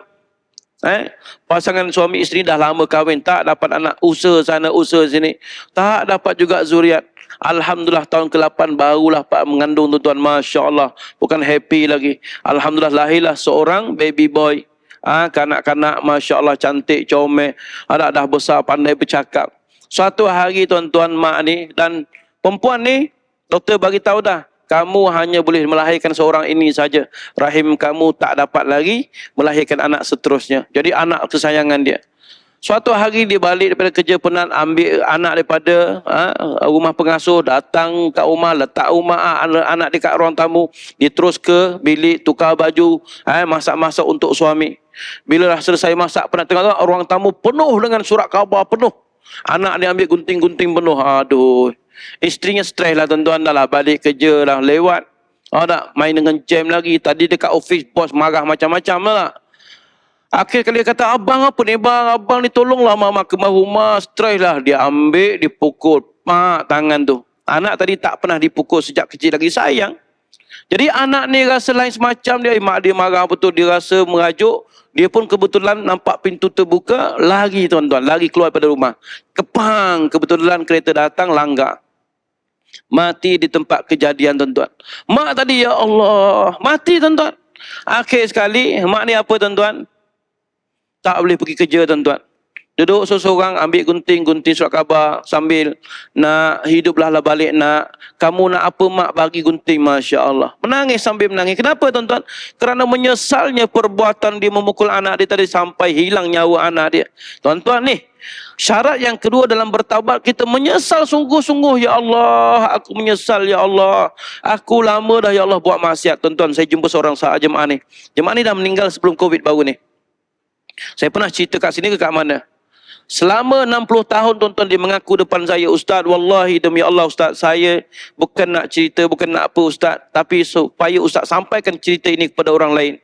Pasangan suami isteri dah lama kahwin, tak dapat anak, usaha sana, usaha sini. Tak dapat juga zuriat. Alhamdulillah tahun ke-8 barulah Pak mengandung, tuan-tuan. Masya Allah. Bukan happy lagi. Alhamdulillah lahirlah seorang baby boy. Kanak-kanak, Masya Allah, cantik, comel. Dah besar, pandai bercakap. Suatu hari, tuan-tuan, mak ni dan perempuan ni, doktor bagi tahu dah, kamu hanya boleh melahirkan seorang ini saja. Rahim kamu tak dapat lagi melahirkan anak seterusnya. Jadi anak kesayangan dia. Suatu hari dia balik daripada kerja penat, ambil anak daripada rumah pengasuh, datang kat rumah, letak rumah anak dia kat ruang tamu. Dia terus ke bilik, tukar baju, masak-masak untuk suami. Bila dah selesai masak, pernah tengok ruang tamu penuh dengan surat khabar, penuh. Anak dia ambil gunting-gunting penuh. Aduh. Isterinya stres lah, tuan-tuan, dah lah balik kerja dah lewat. Tak main dengan jam lagi. Tadi dekat office bos marah macam-macam lah. Akhir kali dia kata, abang apa ni bang? Abang ni tolonglah mama ke rumah. Stres lah. Dia ambil, dipukul. Tangan tu. Anak tadi tak pernah dipukul sejak kecil lagi. Sayang. Jadi anak ni rasa lain semacam dia. Mak dia marah betul. Dia rasa merajuk. Dia pun kebetulan nampak pintu terbuka. Lari, tuan-tuan. Lari keluar pada rumah. Kepang. Kebetulan kereta datang, langgar. Mati di tempat kejadian, tuan-tuan. Mak tadi, ya Allah. Mati, tuan-tuan. Akhir sekali, mak ni apa, tuan-tuan? Tak boleh pergi kerja, tuan-tuan. Duduk seorang ambil gunting surat khabar sambil nak hiduplah balik nak. Kamu nak apa mak, bagi gunting, Masya Allah. Menangis sambil menangis. Kenapa, tuan-tuan? Kerana menyesalnya perbuatan dia memukul anak dia tadi sampai hilang nyawa anak dia. Tuan-tuan ni, syarat yang kedua dalam bertaubat, kita menyesal sungguh-sungguh. Ya Allah, aku menyesal, ya Allah. Aku lama dah, ya Allah, buat maksiat. Tuan-tuan, saya jumpa seorang sahabat jemaah ni. Jemaah ni dah meninggal sebelum Covid baru ni. Saya pernah cerita kat sini ke kat mana? Selama 60 tahun, tuan-tuan, dia mengaku depan saya, Ustaz, wallahi demi Allah Ustaz, saya bukan nak cerita, bukan nak apa Ustaz, tapi supaya Ustaz sampaikan cerita ini kepada orang lain.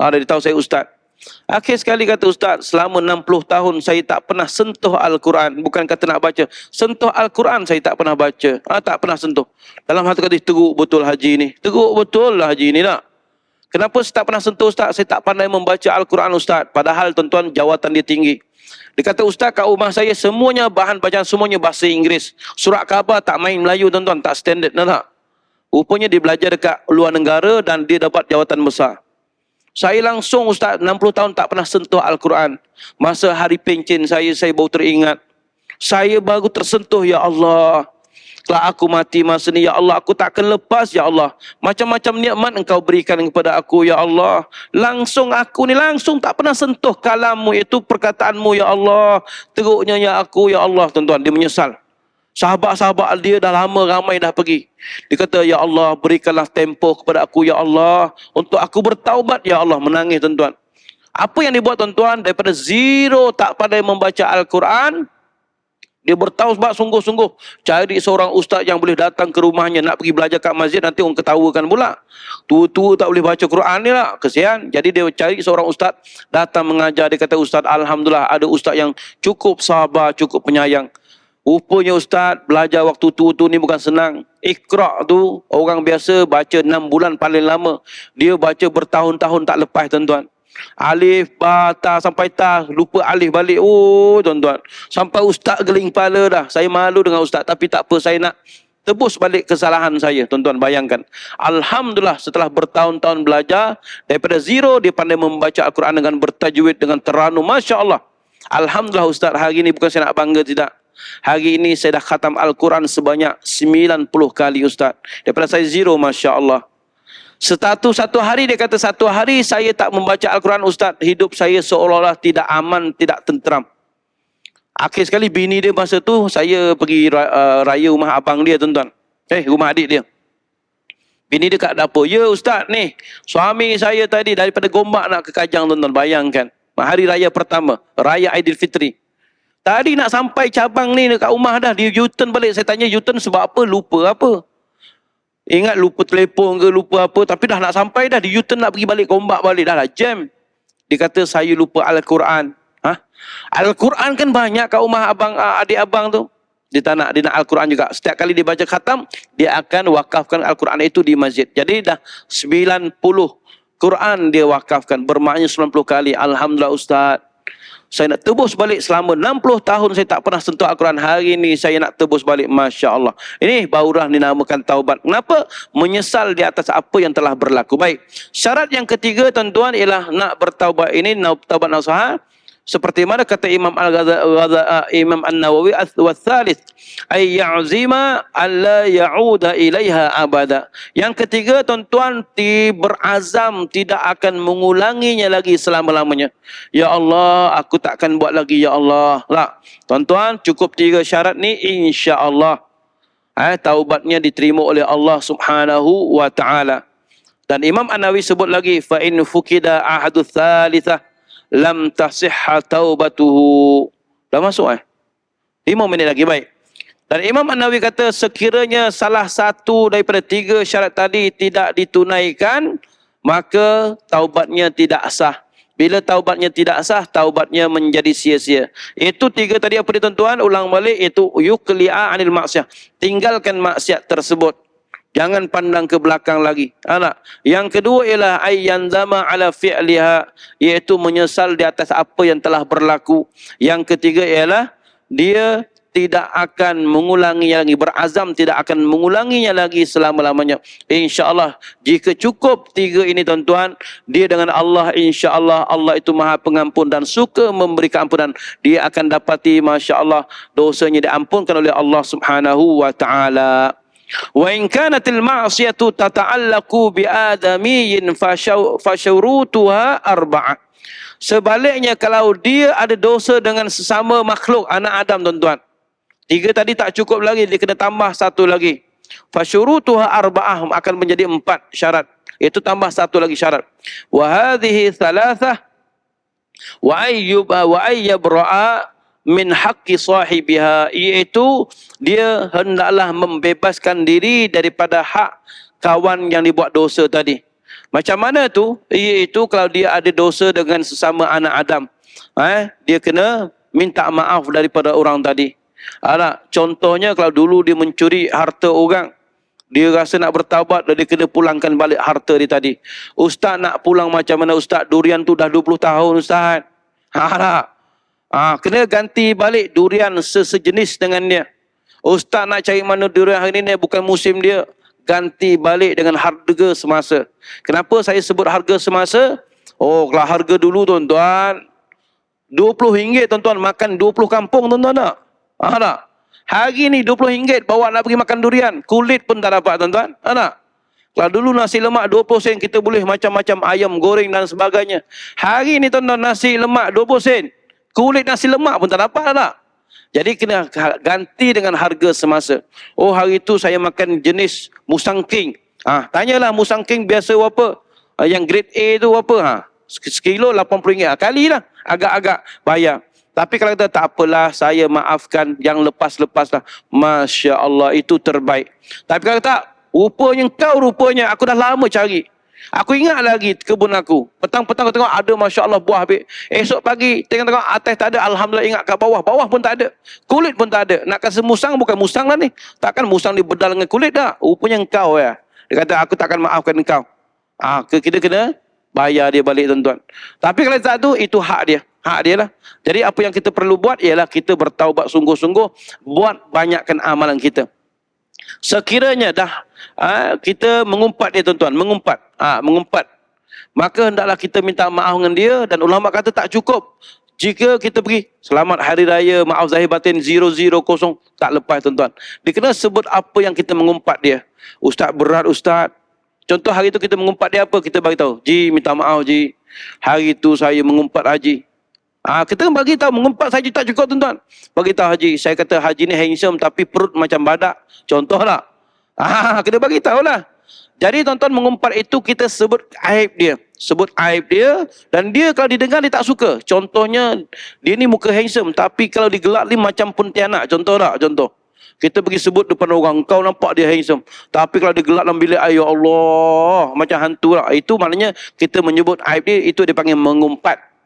Dia tahu saya Ustaz. Akhir sekali kata Ustaz, selama 60 tahun saya tak pernah sentuh Al-Quran. Bukan kata nak baca, sentuh Al-Quran saya tak pernah baca. Tak pernah sentuh. Dalam hati kata, teruk betul haji ni. Teruk betul lah haji ni nak. Kenapa saya tak pernah sentuh Ustaz? Saya tak pandai membaca Al-Quran Ustaz. Padahal, tuan-tuan, jawatan dia tinggi. Dia kata, Ustaz, kat rumah saya semuanya bahan bacaan semuanya bahasa Inggeris. Surat khabar tak main Melayu, tuan-tuan, tak standard, tak? Rupanya dia belajar dekat luar negara dan dia dapat jawatan besar. Saya langsung, Ustaz, 60 tahun tak pernah sentuh Al-Quran. Masa hari pencen saya baru teringat. Saya baru tersentuh, ya Allah. Kalau aku mati masa ni, ya Allah, aku tak akan lepas, ya Allah. Macam-macam nikmat engkau berikan kepada aku, ya Allah. Langsung aku ni langsung tak pernah sentuh kalammu, itu perkataanmu, ya Allah. Teruknya ya aku, ya Allah. Tuan-tuan, dia menyesal. Sahabat-sahabat dia dah lama ramai dah pergi. Dia kata, ya Allah, berikanlah tempoh kepada aku, ya Allah. Untuk aku bertaubat, ya Allah. Menangis, tuan-tuan. Apa yang dibuat, tuan-tuan? Daripada zero tak pandai membaca Al-Quran, dia bertaubat sungguh-sungguh. Cari seorang ustaz yang boleh datang ke rumahnya, nak pergi belajar kat masjid, nanti orang ketawakan pula. Tua-tua tak boleh baca Quran ni lah. Kesian. Jadi dia cari seorang ustaz, datang mengajar. Dia kata, ustaz, Alhamdulillah, ada ustaz yang cukup sabar, cukup penyayang. Rupanya ustaz, belajar waktu tua-tua ni bukan senang. Iqra' tu, orang biasa baca 6 bulan paling lama. Dia baca bertahun-tahun tak lepas, tuan-tuan. Alif, ba, ta sampai ta, lupa alif balik. Oh, tuan-tuan. Sampai ustaz geling kepala dah. Saya malu dengan ustaz, tapi tak apa, saya nak tebus balik kesalahan saya. Tuan-tuan, bayangkan. Alhamdulillah, setelah bertahun-tahun belajar, daripada zero, dia pandai membaca Al-Quran dengan bertajwid, dengan teranu. Masya Allah. Alhamdulillah ustaz, hari ini bukan saya nak bangga, tidak. Hari ini saya dah khatam Al-Quran sebanyak 90 kali ustaz. Daripada saya zero, Masya Allah. Satu hari dia kata, satu hari saya tak membaca Al-Quran ustaz, hidup saya seolah-olah tidak aman, tidak tenteram. Akhir sekali bini dia masa tu, saya pergi raya rumah abang dia, tuan-tuan. Rumah adik dia. Bini dia kat dapur. Ya ustaz ni, suami saya tadi daripada Gombak nak ke Kajang, tuan-tuan. Bayangkan. Hari raya pertama, raya Aidilfitri. Tadi nak sampai cabang ni dekat rumah dah, dia U-turn balik. Saya tanya U-turn sebab apa, lupa apa. Ingat lupa telefon ke, lupa apa. Tapi dah nak sampai dah, di U-turn nak pergi balik, Gombak balik. Dah lah jam. Dia kata, saya lupa Al-Quran. Al-Quran kan banyak kat rumah abang, adik abang tu. Dia tak nak, dia nak Al-Quran juga. Setiap kali dia baca khatam, dia akan wakafkan Al-Quran itu di masjid. Jadi dah 90 Quran dia wakafkan. Bermakna 90 kali. Alhamdulillah ustaz. Saya nak tebus balik selama 60 tahun saya tak pernah sentuh Al-Quran. Hari ini saya nak tebus balik. Masya Allah. Ini barulah dinamakan taubat. Kenapa? Menyesal di atas apa yang telah berlaku. Baik. Syarat yang ketiga tuan-tuan ialah nak bertaubat ini, taubat nasuha. Seperti mana kata Imam An-Nawawi, wa-thalith ay ya'zima alla ya'uda ilaiha abada. Yang ketiga tuan-tuan, berazam tidak akan mengulanginya lagi selama-lamanya. Ya Allah, aku tak akan buat lagi, ya Allah. Lah, tuan-tuan, cukup 3 syarat ni, insya-Allah taubatnya diterima oleh Allah Subhanahu wa taala. Dan Imam An-Nawawi sebut lagi, fa in fukida ahadu thalithah lam tasihha taubatuhu. Dah masuk 5 minit lagi, baik. Dan Imam An-Nawawi kata, sekiranya salah satu daripada 3 syarat tadi tidak ditunaikan, maka taubatnya tidak sah. Bila taubatnya tidak sah, taubatnya menjadi sia-sia. Itu 3 tadi apa dia tuan-tuan? Ulang balik, itu yukli'a anil maksiyah. Tinggalkan maksiat tersebut. Jangan pandang ke belakang lagi. Yang kedua ialah ayyanzama ala fi'liha, iaitu menyesal di atas apa yang telah berlaku. Yang ketiga ialah dia tidak akan mengulanginya lagi, berazam tidak akan mengulanginya lagi selama-lamanya. InsyaAllah, jika cukup 3 ini tuan-tuan, dia dengan Allah, insyaAllah, Allah itu maha pengampun dan suka memberi keampunan. Dia akan dapati, Masya Allah, dosanya diampunkan oleh Allah Subhanahu wa ta'ala. Wa in kanatil ma'siyatu tata'allaqu bi adamiyyin fasyurutuha arba'ah. Sebaliknya kalau dia ada dosa dengan sesama makhluk anak Adam tuan-tuan, 3 tadi tak cukup lagi, dia kena tambah 1 lagi. Fasyurutuha arba'ah, akan menjadi 4 syarat. Itu tambah 1 lagi syarat. Wa hadhihi thalathah wa ayyabra'a min haqqi sahibiha, iaitu dia hendaklah membebaskan diri daripada hak kawan yang dibuat dosa tadi. Macam mana tu? Iaitu kalau dia ada dosa dengan sesama anak Adam, dia kena minta maaf daripada orang tadi. Contohnya kalau dulu dia mencuri harta orang, dia rasa nak bertaubat, dia kena pulangkan balik harta dia tadi. Ustaz nak pulang macam mana ustaz? Durian tu dah 20 tahun ustaz. Kena ganti balik durian sejenis dengan dia. Ustaz nak cari mana durian hari ni bukan musim dia. Ganti balik dengan harga semasa. Kenapa saya sebut harga semasa? Oh, kalau harga dulu tuan-tuan, RM20 tuan-tuan, makan 20 kampung tuan-tuan tak? Tak? Hari ni RM20 bawa nak pergi makan durian. Kulit pun tak dapat tuan-tuan. Tak? Kalau dulu nasi lemak 20 sen kita boleh macam-macam ayam goreng dan sebagainya. Hari ni tuan-tuan nasi lemak 20 sen. Kulit nasi lemak pun tak dapat tak? Jadi kena ganti dengan harga semasa. Oh hari tu saya makan jenis Musang King. Tanyalah Musang King biasa berapa? Yang grade A tu berapa? Sekilo RM80. Kalilah agak-agak bayar. Tapi kalau kita tak apalah, saya maafkan yang lepas-lepas lah. Masya Allah itu terbaik. Tapi kalau tak, rupanya aku dah lama cari. Aku ingat lagi kebun aku. Petang-petang aku tengok ada Masya Allah buah habis. Esok pagi tengok atas tak ada. Alhamdulillah ingat kat bawah. Bawah pun tak ada. Kulit pun tak ada. Nak kasi musang bukan musang lah ni. Takkan musang dibedal dengan kulit dah. Rupanya engkau ya. Dia kata aku takkan maafkan engkau. Kita kena bayar dia balik tuan-tuan. Tapi kalau tak tu itu hak dia. Hak dia lah. Jadi apa yang kita perlu buat ialah kita bertaubat sungguh-sungguh. Buat banyakkan amalan kita. Sekiranya dah kita mengumpat dia tuan-tuan, mengumpat, maka hendaklah kita minta maaf dengan dia. Dan ulama kata tak cukup jika kita pergi selamat hari raya, maaf zahir batin 000, tak lepas tuan-tuan. Dia kena sebut apa yang kita mengumpat dia. Ustaz berat ustaz. Contoh hari tu kita mengumpat dia apa, kita bagi tahu, Ji minta maaf Ji, hari tu saya mengumpat Haji. Kita bagi tahu mengumpat saja tak cukup tuan-tuan. Bagi tahu Haji, saya kata Haji ni handsome tapi perut macam badak. Contohlah. Kena bagi tahulah. Jadi tuan-tuan mengumpat itu kita sebut aib dia. Sebut aib dia dan dia kalau didengar dia tak suka. Contohnya dia ni muka handsome tapi kalau digelak ni macam pontianak. Contoh tak? Contoh. Kita pergi sebut depan orang, kau nampak dia handsome. Tapi kalau dia gelak dalam bilik, ya Allah, macam hantu lah. Itu maknanya kita menyebut aib dia, itu dipanggil mengumpat.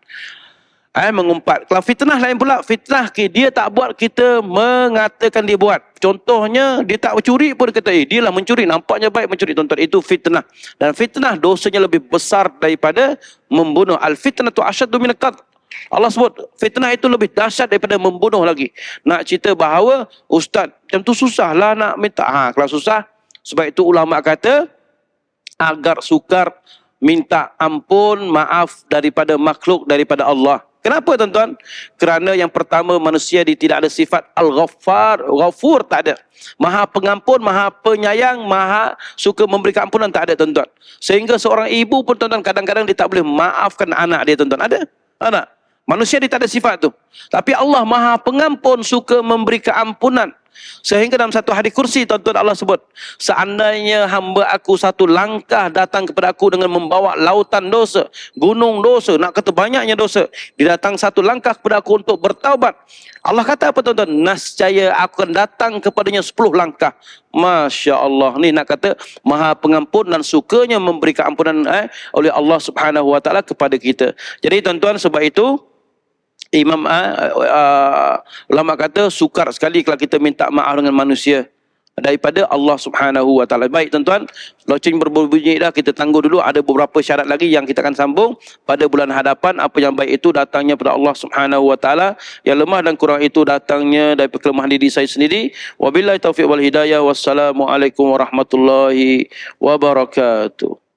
Mengumpat. Kalau fitnah lain pula, fitnah dia tak buat, kita mengatakan dia buat. Contohnya dia tak mencuri pun dia kata, dia lah mencuri, nampaknya baik mencuri. Tuan-tuan, itu fitnah. Dan fitnah dosanya lebih besar daripada membunuh. Al-fitnatu asyaddu minal qatl. Allah sebut fitnah itu lebih dahsyat daripada membunuh lagi. Nak cerita bahawa ustaz macam tu susahlah nak minta. Kalau susah, sebab itu ulama kata agar sukar minta ampun, maaf daripada makhluk, daripada Allah. Kenapa tuan-tuan? Kerana yang pertama manusia dia tidak ada sifat Al-Ghaffar, Ghafur tak ada. Maha pengampun, maha penyayang, maha suka memberi keampunan tak ada tuan-tuan. Sehingga seorang ibu pun tuan-tuan kadang-kadang dia tak boleh maafkan anak dia tuan-tuan. Ada? Anak. Manusia dia tak ada sifat tu. Tapi Allah maha pengampun, suka memberi keampunan. Sehingga dalam satu hadis kursi tuan-tuan Allah sebut, seandainya hamba aku satu langkah datang kepada aku dengan membawa lautan dosa, gunung dosa, nak kata banyaknya dosa, dia datang satu langkah kepada aku untuk bertaubat. Allah kata apa tuan-tuan? Nascaya aku akan datang kepadanya 10 langkah. Masya Allah. Ni nak kata maha pengampun dan sukanya memberi keampunan oleh Allah Subhanahu Wa Taala kepada kita. Jadi tuan-tuan, sebab itu Imam ulama kata sukar sekali kalau kita minta maaf dengan manusia daripada Allah Subhanahu Wa Taala. Baik tuan-tuan, loceng berbunyi dah, kita tangguh dulu, ada beberapa syarat lagi yang kita akan sambung pada bulan hadapan. Apa yang baik itu datangnya pada Allah Subhanahu Wa Taala, yang lemah dan kurang itu datangnya daripada kelemahan diri saya sendiri. Wabillahi taufiq wal hidayah. Wassalamualaikum warahmatullahi wabarakatuh.